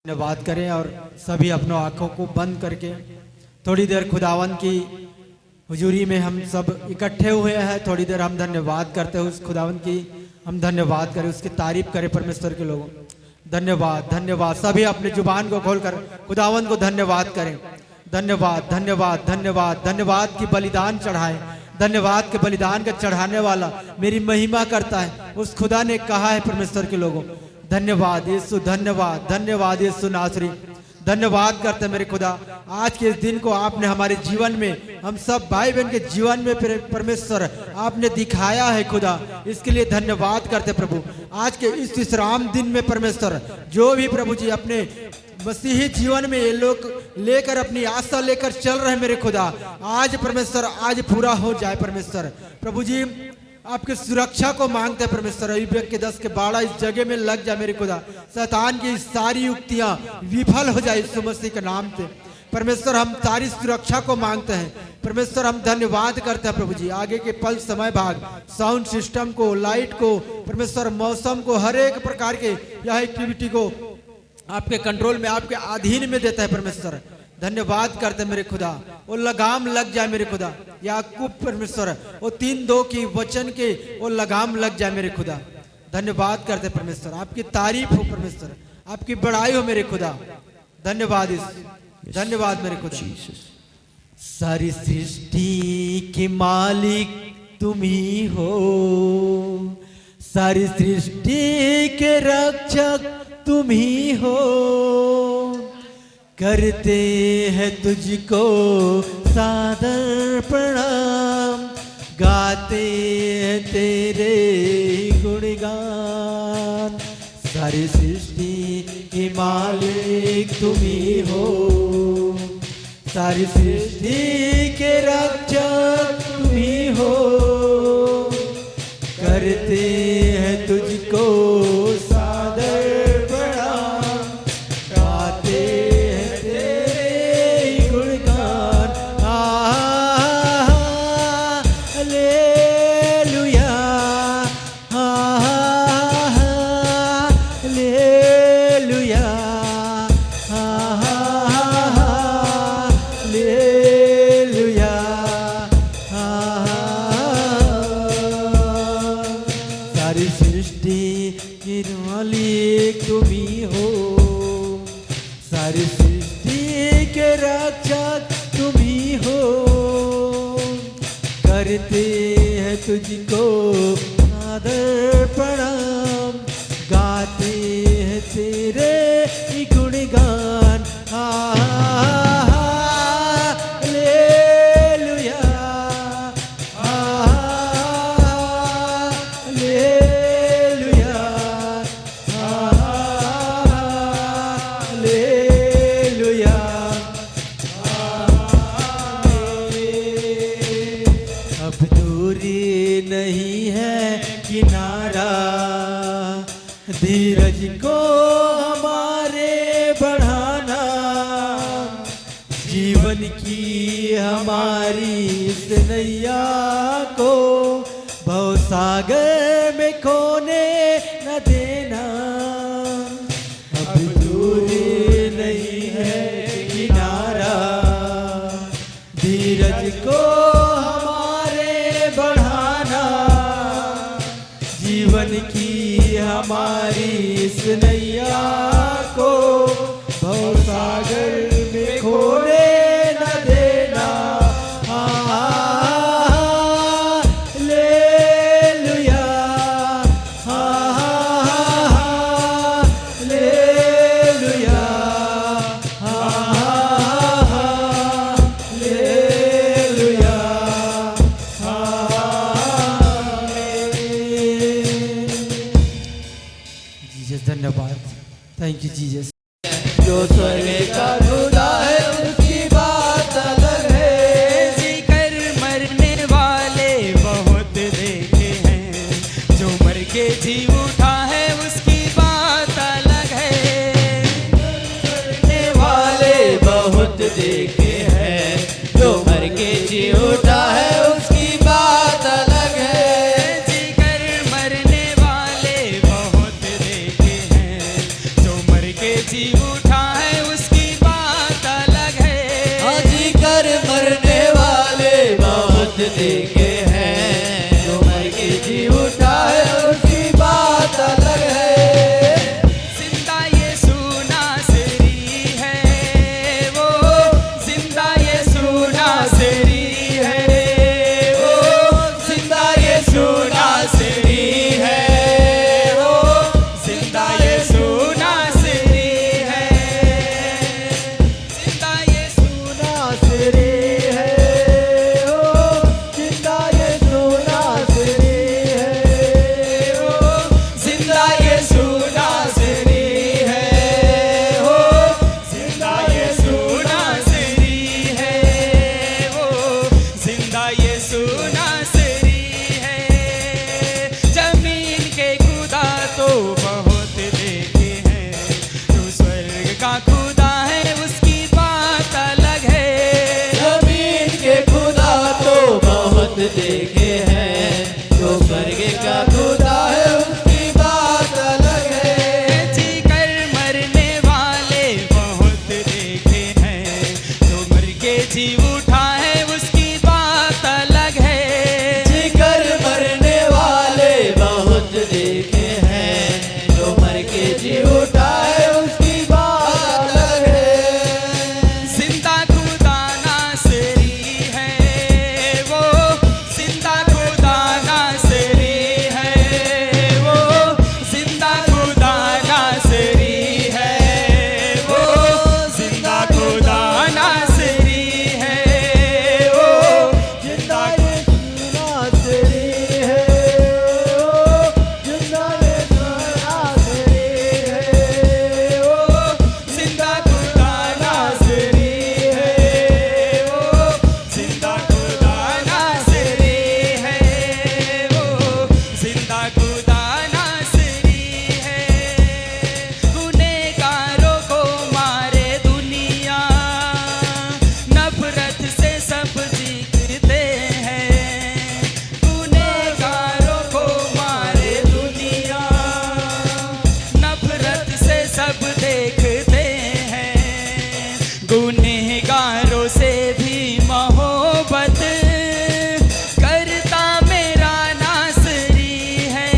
धन्यवाद करें और सभी अपनों आंखों को बंद करके थोड़ी देर खुदावन की हुजूरी में हम सब इकट्ठे हुए हैं। थोड़ी देर हम धन्यवाद करते हैं उस खुदावन की, हम धन्यवाद करें, उसकी तारीफ करें परमेश्वर के लोगों। धन्यवाद धन्यवाद, सभी अपने जुबान को खोलकर खुदावन को धन्यवाद करें। धन्यवाद धन्यवाद धन्यवाद, धन्यवाद की बलिदान चढ़ाएं। धन्यवाद के बलिदान का चढ़ाने वाला मेरी महिमा करता है, उस खुदा ने कहा है परमेश्वर के लोगों। धन्यवाद यीशु, धन्यवाद धन्यवाद यीशु नासरी, धन्यवाद करते हैं मेरे खुदा। आज के इस दिन को आपने हमारे जीवन में, हम सब भाई बहन के जीवन में परमेश्वर आपने दिखाया है खुदा, इसके लिए धन्यवाद करते प्रभु। आज के इस विश्राम दिन में परमेश्वर जो भी प्रभु जी अपने मसीही जीवन में ये लोग लेकर अपनी आशा लेकर चल रहे मेरे खुदा, आज परमेश्वर आज पूरा हो जाए परमेश्वर। प्रभु जी आपके सुरक्षा को मांगते हैं परमेश्वर। अभिषेक के 10 के बाड़ा इस जगह में लग जाए मेरे खुदा, शैतान की सारी युक्तियां विफल हो जाए यीशु मसीह के नाम से परमेश्वर। हम सारी सुरक्षा को मांगते हैं परमेश्वर, हम धन्यवाद करते हैं प्रभु जी। आगे के पल समय भाग साउंड सिस्टम को, लाइट को परमेश्वर, मौसम को, हर एक प्रकार के यह एक्टिविटी को आपके कंट्रोल में, आपके अधीन में देता है परमेश्वर। धन्यवाद करते मेरे खुदा, वो लगाम लग जाए मेरे खुदा। याकूब परमेश्वर वो 3:2 की वचन के वो लगाम लग जाए मेरे खुदा। धन्यवाद करते परमेश्वर, आपकी तारीफ हो परमेश्वर, आपकी बड़ाई हो मेरे खुदा। धन्यवाद धन्यवाद मेरे खुदा। सारी सृष्टि के मालिक तुम ही हो, सारी सृष्टि के रक्षक तुम ही हो। करते हैं तुझको सादर प्रणाम, गाते हैं तेरे गुणगान। सारी सृष्टि के मालिक तुम ही हो, सारी सृष्टि के रक्षक तुम ही हो। करते हैं तुझको तुझको आदर प्रणाम, गाते हैं तेरे गुणगान। Hallelujah hallelujah hallelujah. अब दूरी नहीं है किनारा, धीरज को हमारे बढ़ाना। जीवन की हमारी इस नैया को भवसागर में खोने न देना। अब दूरी नहीं है किनारा, धीरज को की हमारी इस नैया को भवसागर में खोने न देना। Hallelujah hallelujah hallelujah. धन्यवाद, थैंक यू जीसस। जो स्वर्ग का खुदा है उसकी बात अलग है, जीकर मरने वाले बहुत देखे हैं, जो मर के जी उठा है उसकी बात अलग है। मरने वाले बहुत देखे हैं, जो मर के जी उठा है उसकी बात अलग है। जीकर मरने वाले बहुत देखे हैं, जो मर के जी उठा यीशु नासरी है, हो जिंदा यीशु नासरी है, हो जिंदा यीशु नासरी है। जमीन के खुदा तो बहुत देखे हैं, जो स्वर्ग का खुदा है उसकी बात अलग है। जमीन के खुदा तो बहुत देखे हैं, जो स्वर्ग का खुदा है उसकी बात अलग है। जी कर मरने वाले बहुत देखे हैं, जो मर के जी उठा है उसकी बात अलग है। जीकर मरने वाले बहुत देखे हैं, जो मर के जी उठा है उसकी बात अलग है। जिंदा खुदा नासरी है, वो जिंदा खुदा नासरी है, वो जिंदा खुदा नासरी है, वो जिंदा खुदा नासरी है, वो जिंदा यीशु नासरी है, ओ जिंदा यीशु नासरी है, ओ जिंदा खुदा नासरी है, वो जिंदा खुदा नासरी है, वो जिंदा खुदा नासरी है। गुनहगारों को मारे दुनिया, नफरत से सब जीतते हैं। गुनहगारों को मारे दुनिया, नफरत से सब देखते हैं। गुनहगारों से भी मोहब्बत करता मेरा नासरी है।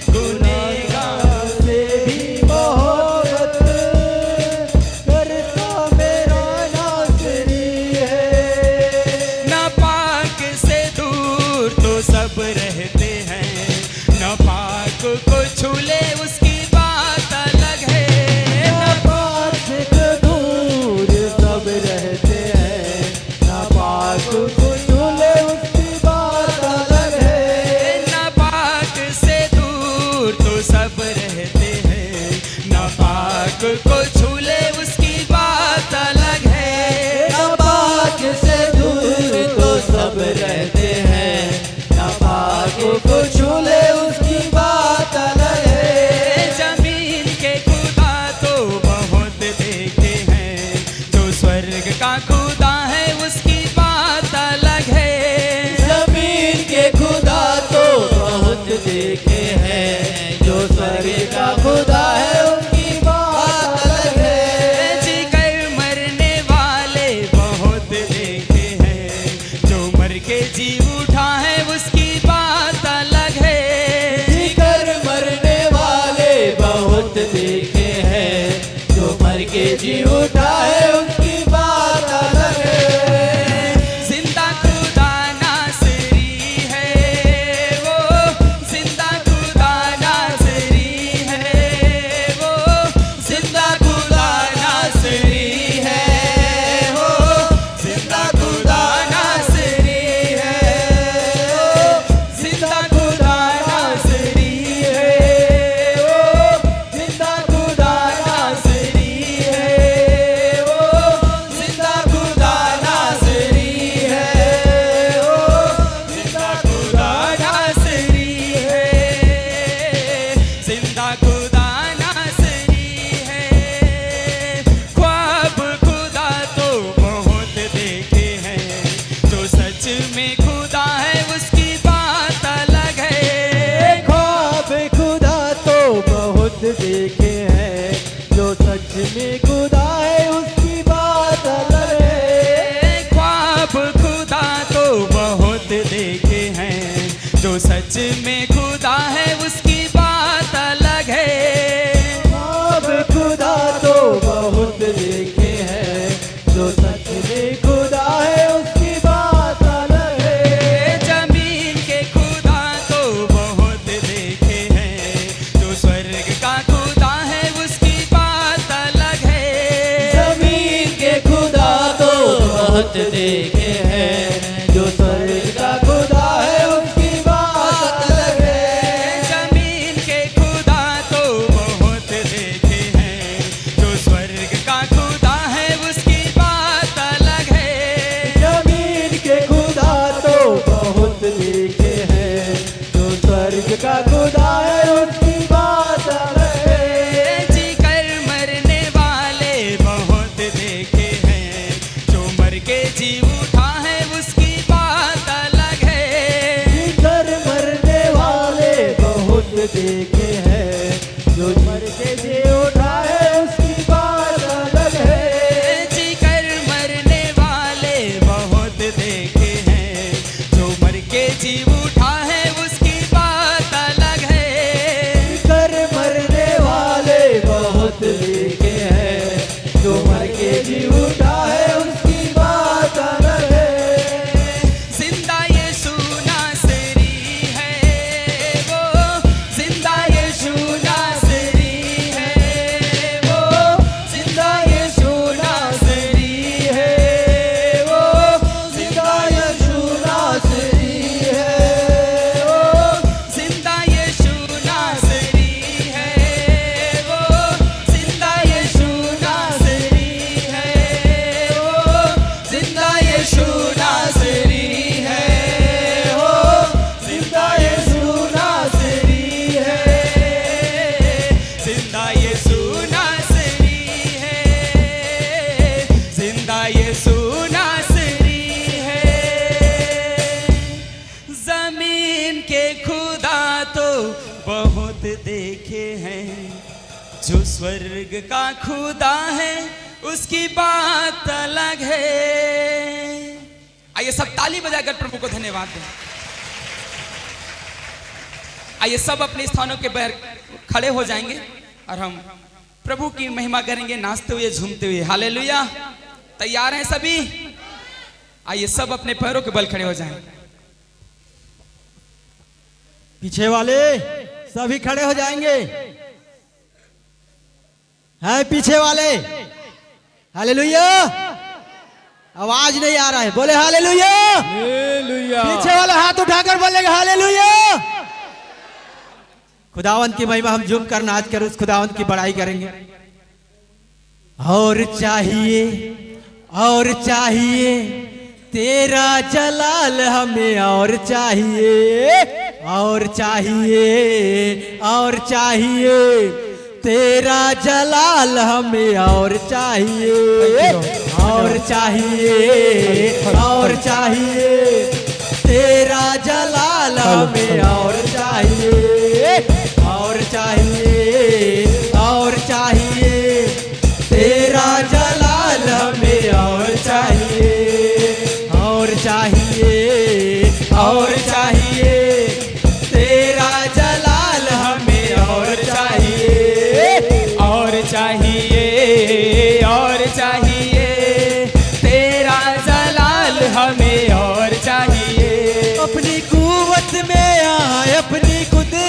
गुनहगार से भी मोहब्बत करता मेरा नासरी है। नापाक से दूर तो सब रहते हैं, नापाक को छूले उसकी बात अलग है। नापाक से दूर सब रहते हैं, नापाक को छूले उसकी बात अलग है। नापाक से दूर तो सब रहते हैं, नापाक को छूले उसकी बात अलग है। नापाक से दूर तो सब रहते हैं, नापाक को छूले उसकी बात अलग है। जमीन के खुदा तो बहुत देखे हैं, जो स्वर्ग का खुदा है उसकी बात अलग है। जमीन के खुदा तो बहुत देखे हैं, जो स्वर्ग का खुदा है उसकी बात अलग है। जी कर मरने वाले बहुत देखे हैं, जो मर के जी उठा है उसकी बात अलग है। जीकर मरने वाले बहुत देखे हैं, जो मर के जी उठा है उसकी बात अलग है। जिंदा खुदा नासरी है, वो जिंदा खुदा नासरी है, वो जिंदा खुदा नासरी है, वो जिंदा खुदा नासरी है, वो जिंदा खुदा नासरी है, वो जिंदा खुदा नासरी है, ओ जिंदा खुदा नासरी है, ओ जिंदा खुदा नासरी है, जिंदा खुदा नासरी है। ख्वाब खुदा तो बहुत देखे हैं, जो सच में खुदा है उसकी बात अलग है। ख्वाब खुदा तो बहुत देखे हैं, जो सच में खुदा है उसकी बात अलग है। ख्वाब खुदा तो बहुत देखे हैं, जो सच में खुदा है उसकी बात अलग है। ख्वाब खुदा तो बहुत देखे हैं, जो सच में खुदा है उसकी बात अलग है। जमीन के खुदा तो बहुत देखे हैं, जो स्वर्ग का खुदा है उसकी बात अलग है। जमीन के खुदा तो बहुत देखे हैं, जो स्वर्ग का खुदा है उसकी बात अलग है। जमीन के खुदा हैं, जो मर के जी उठा है उसकी बात अलग है। जी कर मरने वाले बहुत देखे हैं, जो मर के जी उठा है उसकी बात अलग है। कर मरने वाले बहुत देखे हैं, जो मर के जी उठा है उसकी बात अलग है। जिंदा यीशु नासरी है वो, जिंदा यीशु नासरी है वो, जिंदा यीशु नासरी है वो, जिंदा यीशु नासरी है वो, जिंदा यीशु नासरी है वो, जिंदा यीशु नासरी है वो, जिंदा यीशु नासरी है वो, जिंदा यीशु नासरी है। जिंदा यीशु नासरी है, जिंदा यीशु नासरी है। जमीन के खुदा तो बहुत देखे हैं, जो स्वर्ग का खुदा है उसकी बात अलग है। आइए सब ताली बजाकर प्रभु को धन्यवाद दें। आइए सब अपने स्थानों के पर खड़े हो जाएंगे और हम प्रभु की महिमा करेंगे नाचते हुए झूमते हुए। हालेलुया। तैयार हैं सभी? आइए सब अपने पैरों के बल खड़े हो जाएं। पीछे वाले सभी खड़े हो जाएंगे। है पीछे वाले? हालेलुया। आवाज नहीं आ रहा है, बोले हालेलुया। हालेलुया। पीछे वाले हाथ उठाकर बोलेंगे हालेलुया। खुदावंत की महिमा हम झूम कर नाच कर उस खुदावंत की बड़ाई करेंगे। और चाहिए तेरा जलाल हमें, और चाहिए तेरा जलाल हमें, और चाहिए तेरा जलाल हमें, और चाहिए तेरा जलाल हमें, और चाहिए तेरा जलाल हमें, और चाहिए तेरा जलाल हमें, और चाहिए। अपनी कुव्वत में आए, अपनी कुदरत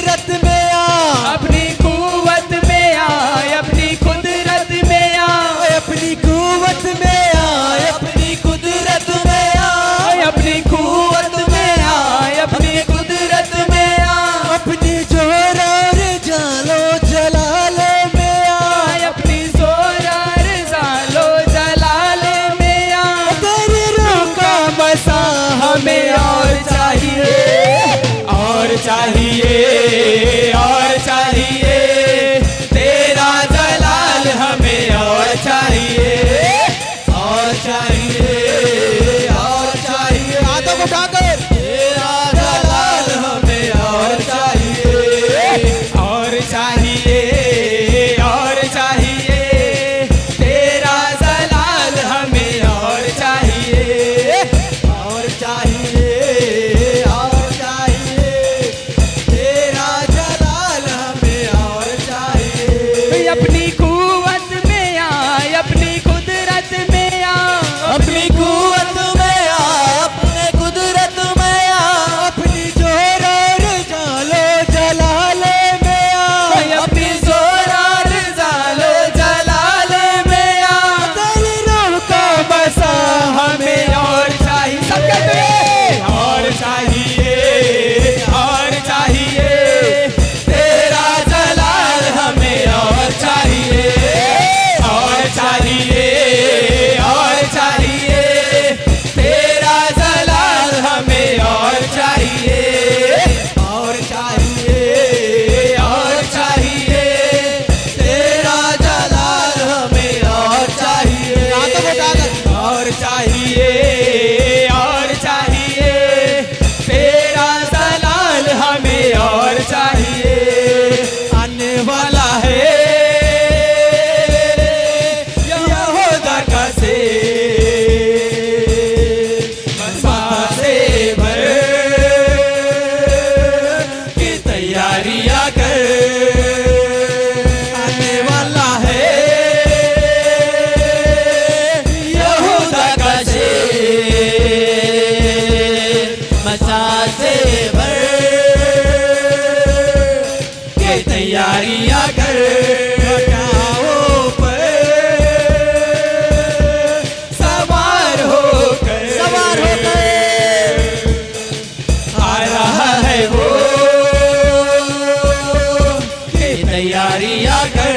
आकर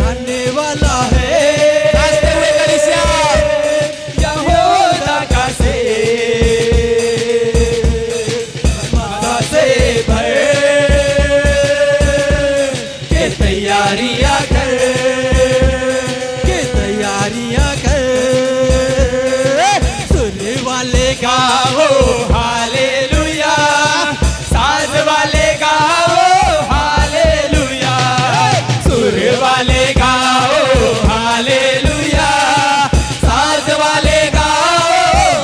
आने वाला है। नाचते हुए कलीसिया यहूदा का से भर के तैयारियां कर सुनने वाले गाओ हालेलुया, साज वाले गाओ हालेलुया, सुर वाले गाओ हालेलुया, साज वाले गाओ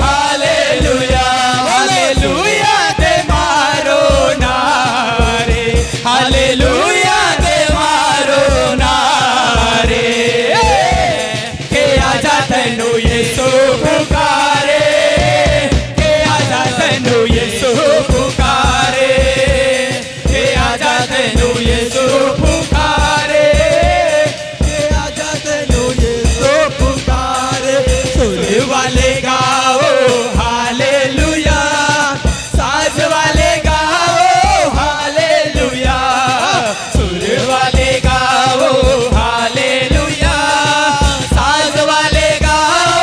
हालेलुया। हालेलुया दे मारो नारे, हालेलुया दे मारो नारे, के आजा तैनू यीशु पुकारे, के आजा तैनू यीशु पुकारे, के आजा तैनू यीशु पुकारे, के आजा तैनू यीशु पुकारे। सुर वाले गाओ हालेलुया, साज वाले गाओ हालेलुया, सुर वाले गाओ हालेलुया, साज वाले गाओ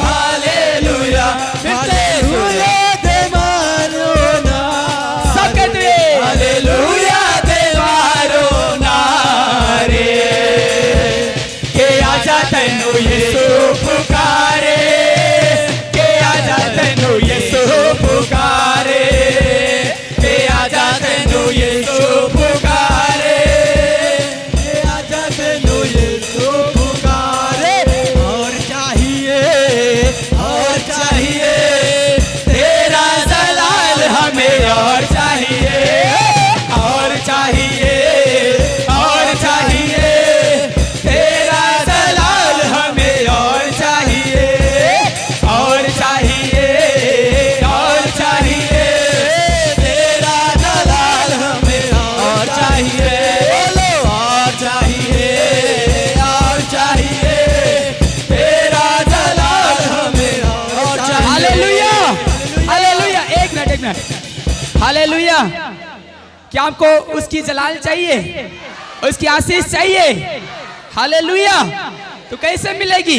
हालेलुया। हालेलुया दे मारो नारे, सब कहते हैं हालेलुया दे मारो नारे, के आजा तैनू यीशु पुकारे, के आजा तैनू यीशु पुकारे, के आजा तैनू यीशु पुकारे, के आजा तैनू यीशु पुकारे। और चाहिए तेरा जलाल हमें, और चाहिए तेरा जलाल हमें, और चाहिए तेरा जलाल हमें, और चाहिए तेरा जलाल हमें, और चाहिए। Hallelujah, hallelujah. एक मिनट हालेलुया। क्या आपको उसकी जलाल चाहिए, उसकी आशीष चाहिए? हालेलुया। तो कैसे मिलेगी?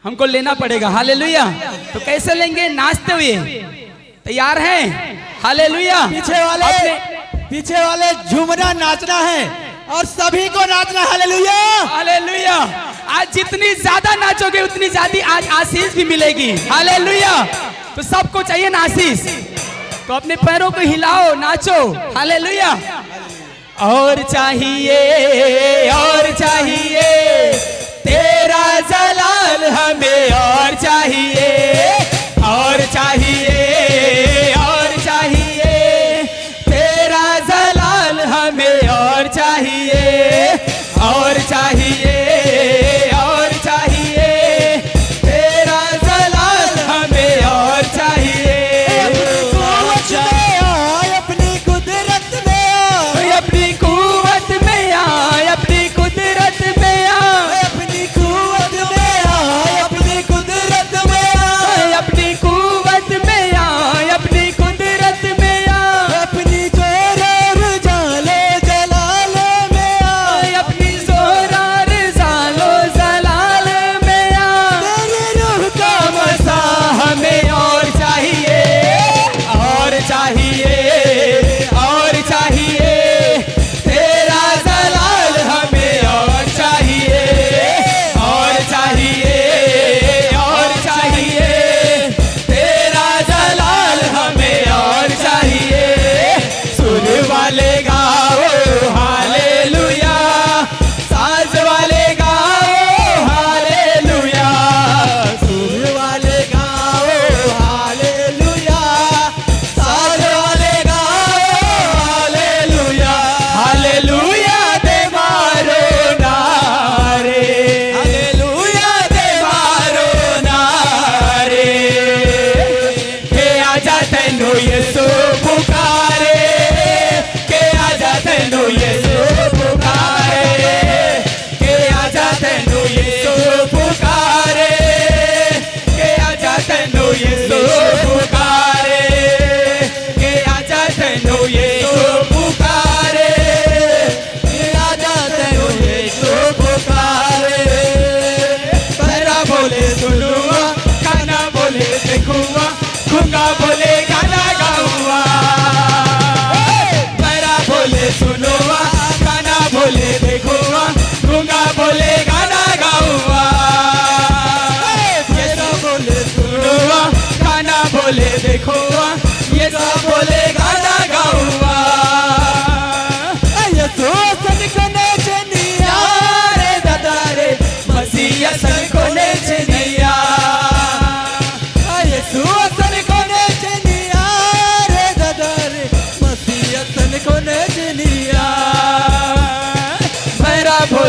हमको लेना पड़ेगा। हालेलुया। तो कैसे लेंगे? नाचते हुए। तैयार हैं? हालेलुया। पीछे वाले झूमना नाचना है और सभी को नाचना। Hallelujah, hallelujah. आज जितनी ज्यादा नाचोगे उतनी ज्यादा आज आशीष भी मिलेगी। हालेलुया। तो सबको चाहिए ना आशीष, तो अपने पैरों को हिलाओ, नाचो। हालेलुया। और चाहिए तेरा जलाल हमें, और चाहिए तेरा जलाल हमें, और चाहिए तेरा जलाल हमें, और चाहिए। अपनी कुदरत में आए, अपनी कुव्वत में आए, अपनी कुदरत में आए, अपनी कुवत में आए, अपनी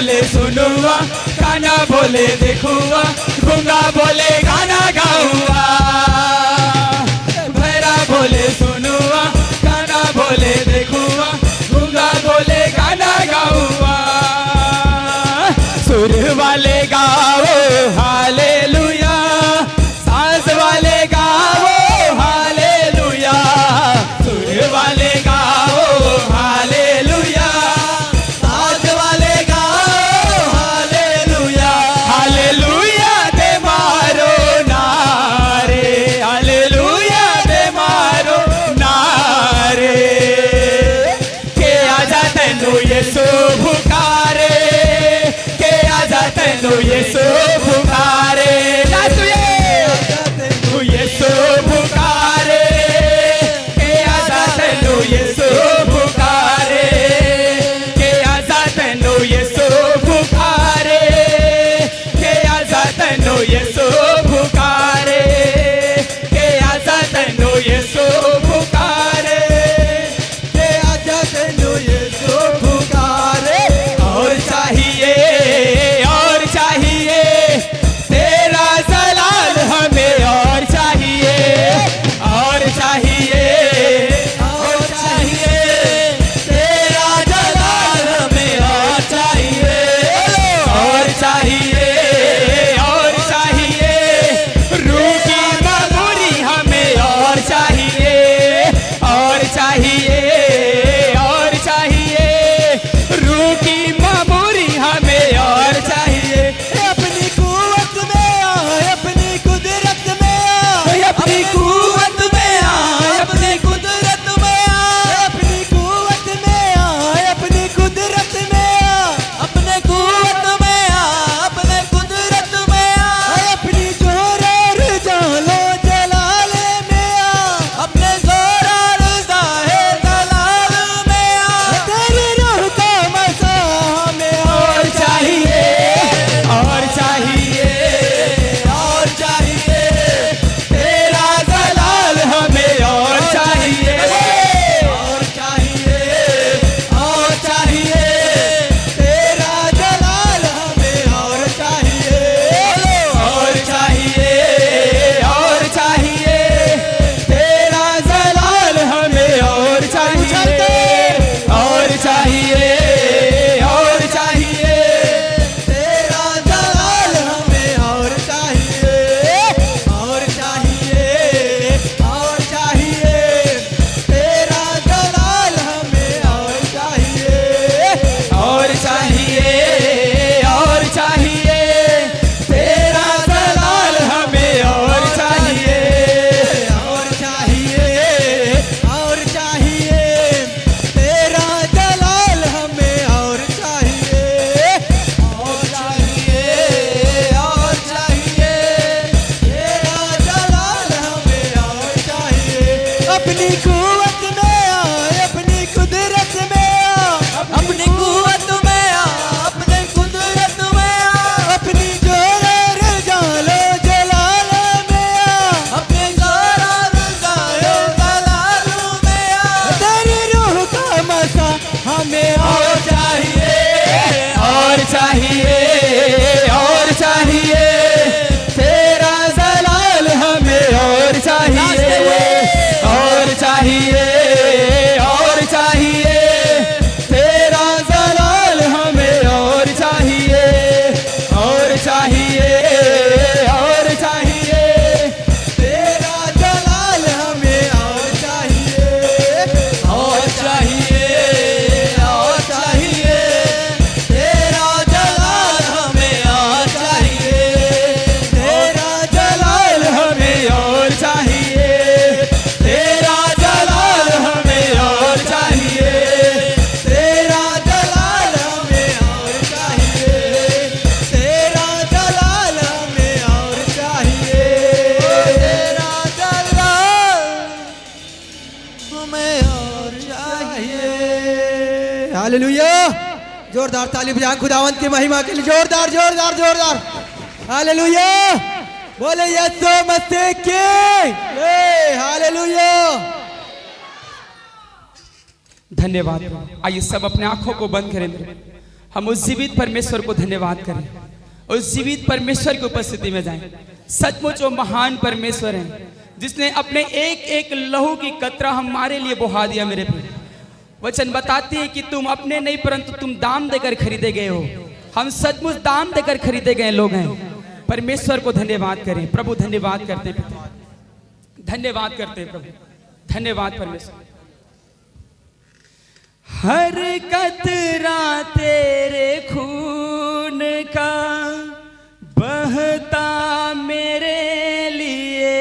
बोले सुनूंगा, काना बोले देखूंगा, गूंगा बोले गाना गाऊंगा। भैरा बोले सुनूंगा, काना बोले देखूंगा, गूंगा बोले गाना गाऊंगा। सुर वाले गाओ हालेलुया, सांस वाले गाओ हालेलुया, सुर वाले गाओ हालेलुया, साथ वाले गाओ हालेलुया, हालेलुया दे मारो नारे, हालेलुया दे मारो नारे। के आजा तेनू यीशु पुकारे, के आजा तेनू यीशु पुकारे, तेनू यीशु पुकारे, के आजा तेनू यीशु पुकारे, के आजा तेनू यीशु पुकारे, के आजा तेनू यीशु पुकारे, के आजा तेनू यीशु पुकारे, के आजा तेनू यीशु पुकारे। और चाहिए तेरा जलाल हमें, और चाहिए और चाहिए और चाहिए तेरा जलाल हमें, और चाहिए और चाहिए और चाहिए रूह की मधुरी हमें, और चाहिए और चाहिए और चाहिए रूह की मधुरी हमें, और चाहिए अपनी कुव्वत में आ, अपनी कुदरत में आ, अपनी कुव्वत में आ, अपनी कुदरत में आ, अपनी कुव्वत में आ, अपनी कुदरत में आ, अपने कुव्वत में आ, अपने कुदरत में आ, अपनी जोर और जालो जलाल में आ, अपने जोर और जाहे जलाल में आ, तेरी रूह का मसा हमें और चाहिए और चाहिए और चाहिए तेरा जलाल हमें, और चाहिए और चाहिए और चाहिए तेरा जलाल हमें, और चाहिए और चाहिए और चाहिए तेरा जलाल हमें, और चाहिए और चाहिए और चाहिए तेरा जलाल हमें, और चाहिए और चाहिए और चाहिए तेरा जलाल हमें, और चाहिए और चाहिए और चाहिए तेरा जलाल हमें, और चाहिए और चाहिए और चाहिए तेरा जलाल हमें, और चाहिए और चाहिए और चाहिए तेरा जलाल हमें, और चाहिए अपनी कुव्वत में आ, अपनी कुदरत में आ, अपनी कुव्वत में आ, अपने कुदरत में आ, अपनी जोर और जालो जलाल में आ, अपने जोर और जालो जलाल में आ, तेरी रूह का मसा हमें, और चाहिए और चाहिए और चाहिए तेरा जलाल हमें, और चाहिए और चाहिए और चाहिए तेरा जलाल हमें, और चाहिए और चाहिए और चाहिए तेरा जलाल हमें, और चाहिए और चाहिए और चाहिए तेरा जलाल हमें, और चाहिए तेरा जलाल हमें, और चाहिए तेरा जलाल हमें, और चाहिए तेरा जलाल हमें, और चाहिए तेरा जलाल हमें, और चाहिए तेरा जलाल हमें, और चाहिए। हालेलुया, जोरदार ताली बजाएं खुदावंत की महिमा के लिए, जोरदार जोरदार जोरदार। हालेलुया, बोले यीशु मसीह की हालेलुया। धन्यवाद। आइए सब अपने आंखों को बंद करें। हम उस जीवित परमेश्वर को धन्यवाद करें, उस जीवित परमेश्वर की उपस्थिति में जाएं। सचमुच वो महान परमेश्वर है जिसने अपने एक एक लहू की कतरा हमारे लिए बहा दिया। मेरे प्रभु वचन बताती है कि तुम अपने नहीं परंतु तुम दाम देकर खरीदे गए हो। हम सचमुच दाम देकर खरीदे गए लोग हैं। परमेश्वर को धन्यवाद करें। प्रभु धन्यवाद करते हैं पिता, धन्यवाद करते हैं प्रभु, धन्यवाद परमेश्वर। हर कतरा तेरे खून का बहता मेरे लिए,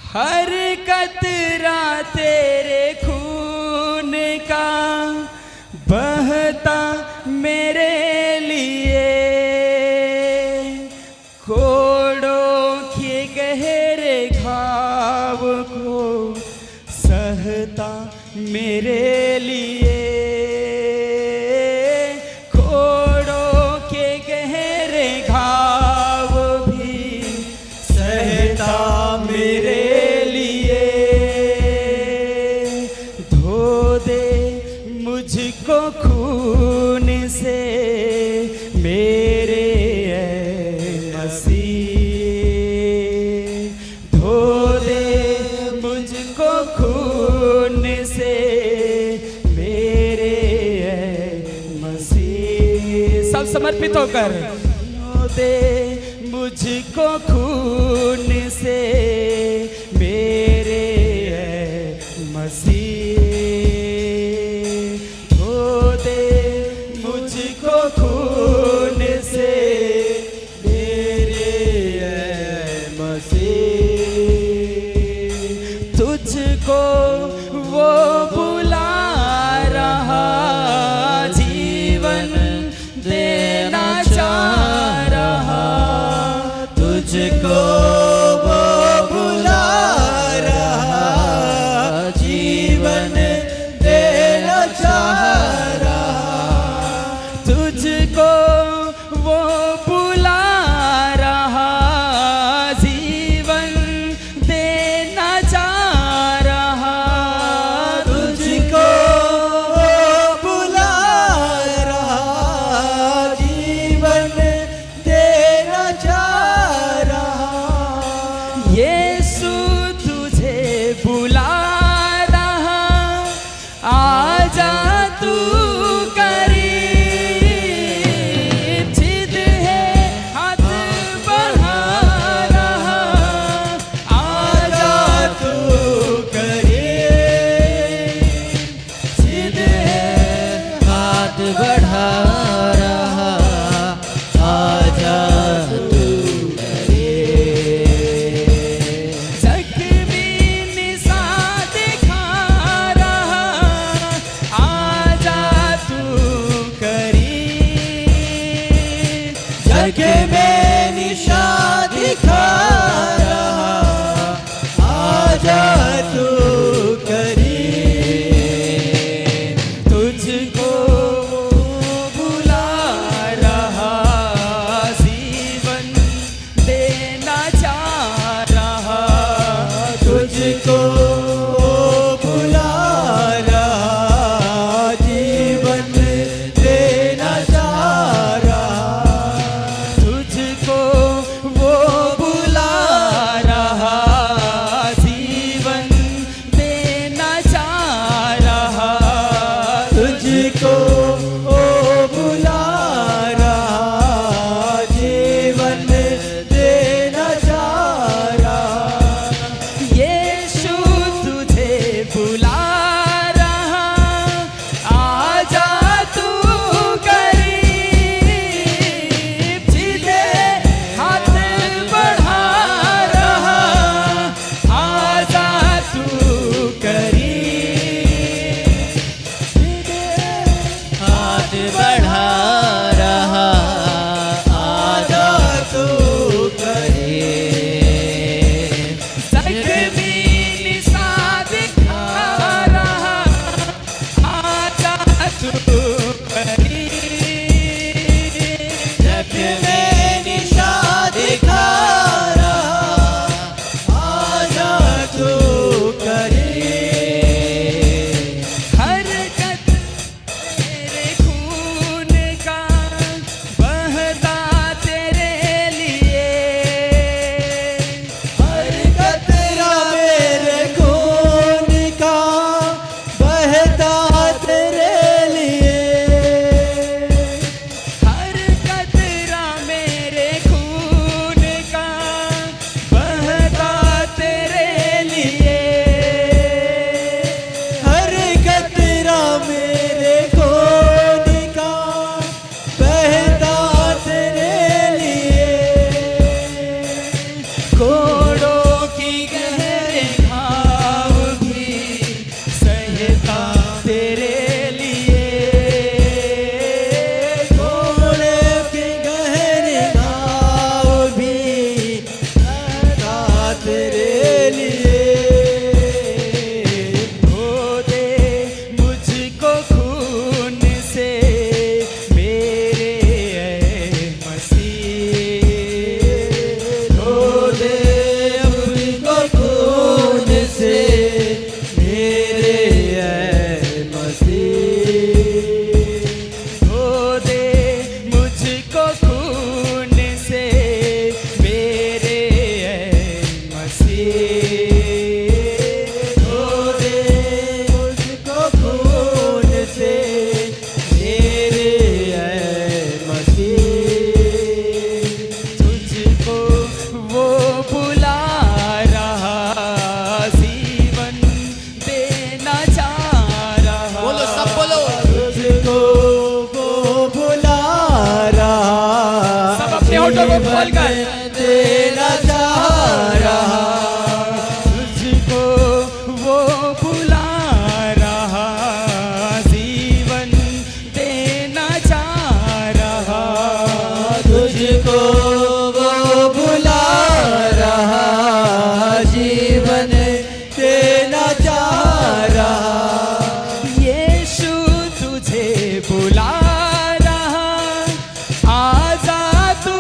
हर कतरा तेरे खून का बहता मेरे लिए, कोड़ों के गहरे घाव को सहता मेरे लिए, कोड़ों के गहरे घाव भी सहता मेरे लिए, धो दे मुझको खून से मेरे मसीह, धो दे मुझको खून से मेरे मसीह। सब समर्पित होकर, धो दे मुझको खून से मेरे मसीह, धो दे मुझको खून से मेरे मसीह। तुझको वो बुला रहा, जीवन देना चाह रहा, तुझको वो बुला रहा, जीवन देना चाह रहा, तुझको वो बुला रहा, जीवन देना चाह रहा, तुझको वो बुला रहा, जीवन देना चाह रहा। यीशु तुझे बुला रहा, आजा तू करीब, जिद है हाथ बढ़ा रहा, आजा तू करीब, जिद है हाथ बढ़ा रहा, आजा तू करीब, जख्मी निशान दिखा रहा, आजा तू करीब, जग में निशान दिखा रहा, आजा तू करीब, तुझको बुला रहा, जीवन देना चाह रहा, तुझको बुला रहा, जीवन देना चाह रहा, तुझको वो बुला रहा, जीवन देना चाह रहा, तुझको वो बुला रहा, जीवन देना चाह रहा। यीशु तुझे बुला रहा, आजा तू करीब, जिदे हाथ बढ़ा रहा, आजा तू करीब, जिदे हाथ बढ़ा रहा, आजा तू करीब, जख्मी निशान दिखा रहा, आजा तू करीब, जग में निशान दिखा रहा, आजा तू करीब, हर कदम तेरे खून वो खोलकर देना चाह रहा, तुझको वो बुला रहा, जीवन देना चाह रहा, तुझको वो बुला रहा, जीवन देना चाह रहा। यीशु तुझे बुला रहा, आजा तू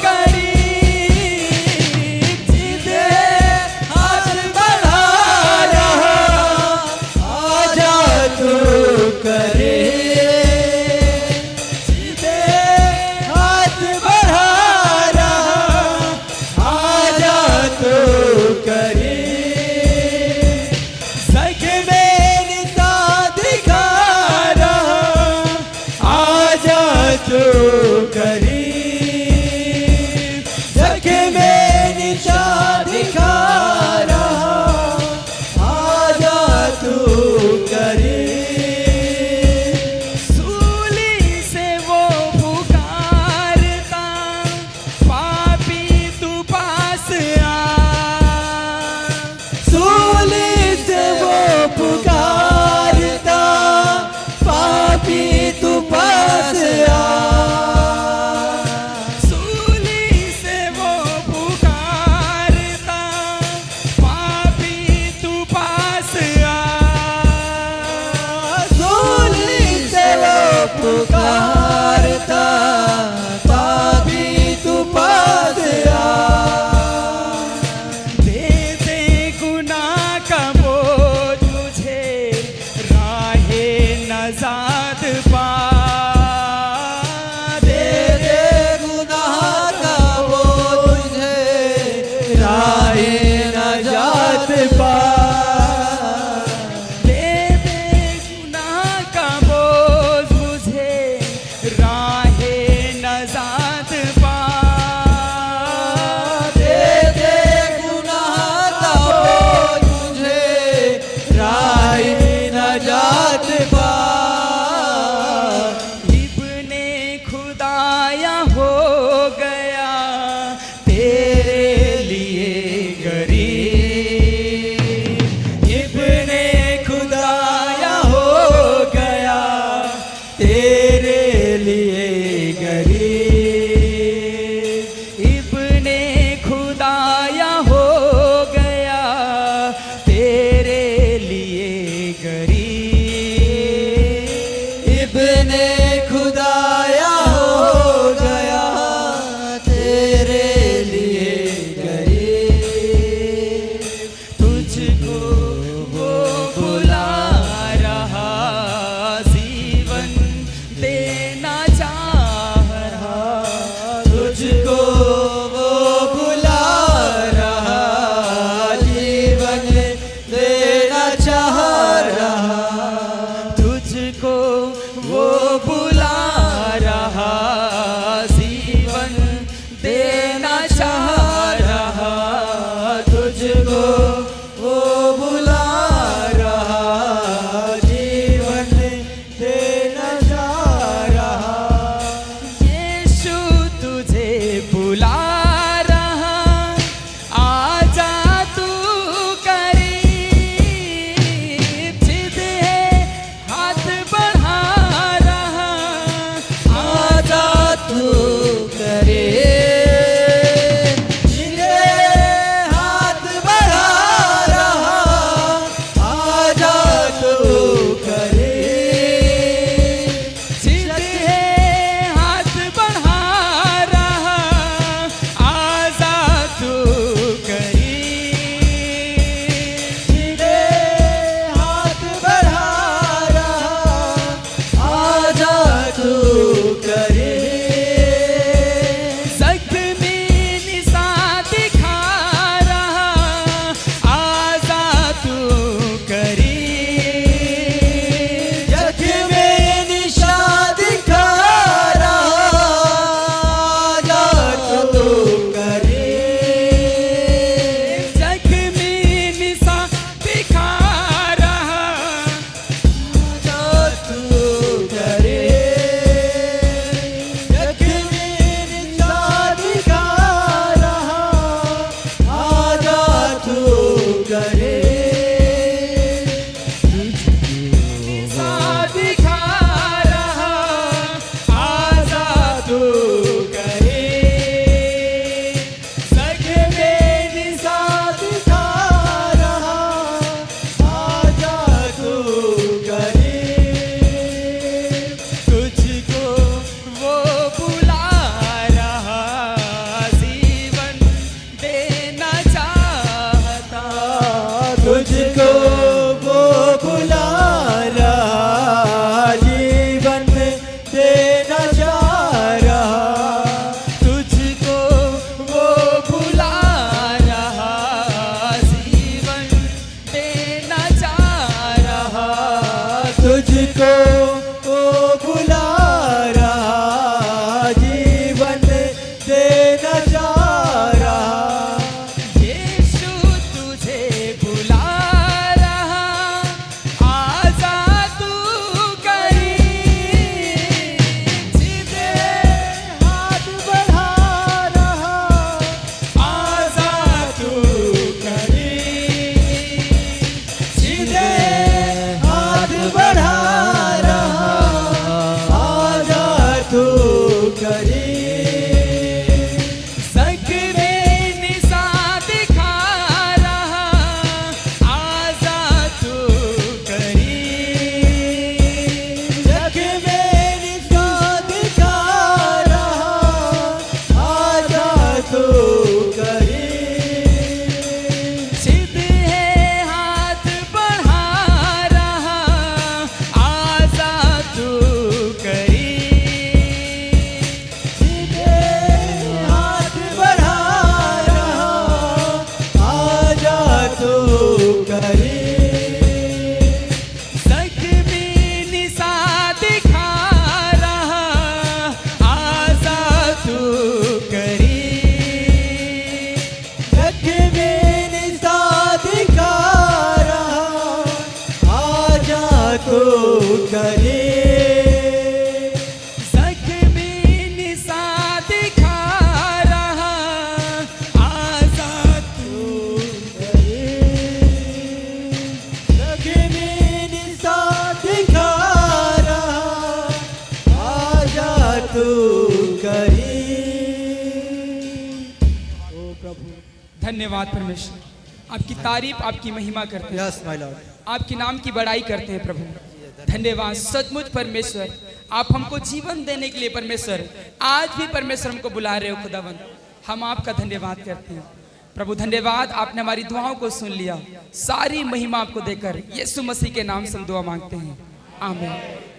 करीब, सीधे हाथ बढ़ा रहा, आजा तू करे, सीधे हाथ बढ़ा रहा, आजा तू करे, सच में निशा दिखा रहा, आजा तू करे, सच में निशा दिखा रहा, आजा तू करे। सूली से वो पुकारता, पापी तू पास आ, सूली से वो पुकारता, पापी तू पास आ, सूली से वो पुकारता, पापी तू पास आ, सूली से वो पुकारता, पापी तू पास आ, दे दे गुनाह का बोझ मुझे, राहे नजात पा, दे दे गुनाह का बोझ मुझे, राहे नजात पा, दे दे गुनाह का बोझ मुझे, राहे नजात पा, दे दे गुनाह का बोझ मुझे, राहे नजात पा, इब्ने खुदाया हो गया तेरे लिए गरीब, इब्ने खुदाया हो गया तेरे लिए गरीब, इब्ने खुदाया हो गया तेरे लिए गरीब, इब्ने खुदाया हो गया तेरे लिए गरीब, तुझको वो बुला रहा, जीवन देना चाह रहा, तुझको वो बुला रहा, जीवन देना चाह रहा, तुझको वो बुला रहा, जीवन देना चाह रहा, तुझको वो बुला रहा, जीवन देना चाह रहा, यीशु तुझे बुला रहा, आजा तू करीब, सीधे हाथ बढ़ा रहा, आजा तू करे, सीधे हाथ बढ़ा रहा, आजा तू करे, सीधे हाथ बढ़ा रहा, आजा तू करीब, सीधे हाथ बढ़ा रहा, आजा तू करे, जख्मी निशा दिखा रहा, आजा तू करीब, जग में निशा दिखा रहा, आजा तू करे, जख्मी निशा दिखा रहा, आजा तू करे, धन्यवाद परमेश्वर, आपकी तारीफ आपकी महिमा करते हैं, यस माय लॉर्ड। आपके नाम की बड़ाई करते हैं प्रभु। धन्यवाद सचमुच परमेश्वर, आप हमको जीवन देने के लिए परमेश्वर आज भी परमेश्वर हमको बुला रहे हो खुदावंद, हम आपका धन्यवाद करते हैं प्रभु। धन्यवाद, आपने हमारी दुआओं को सुन लिया, सारी महिमा आपको देकर यीशु मसीह के नाम से हम दुआ मांगते हैं, आमीन।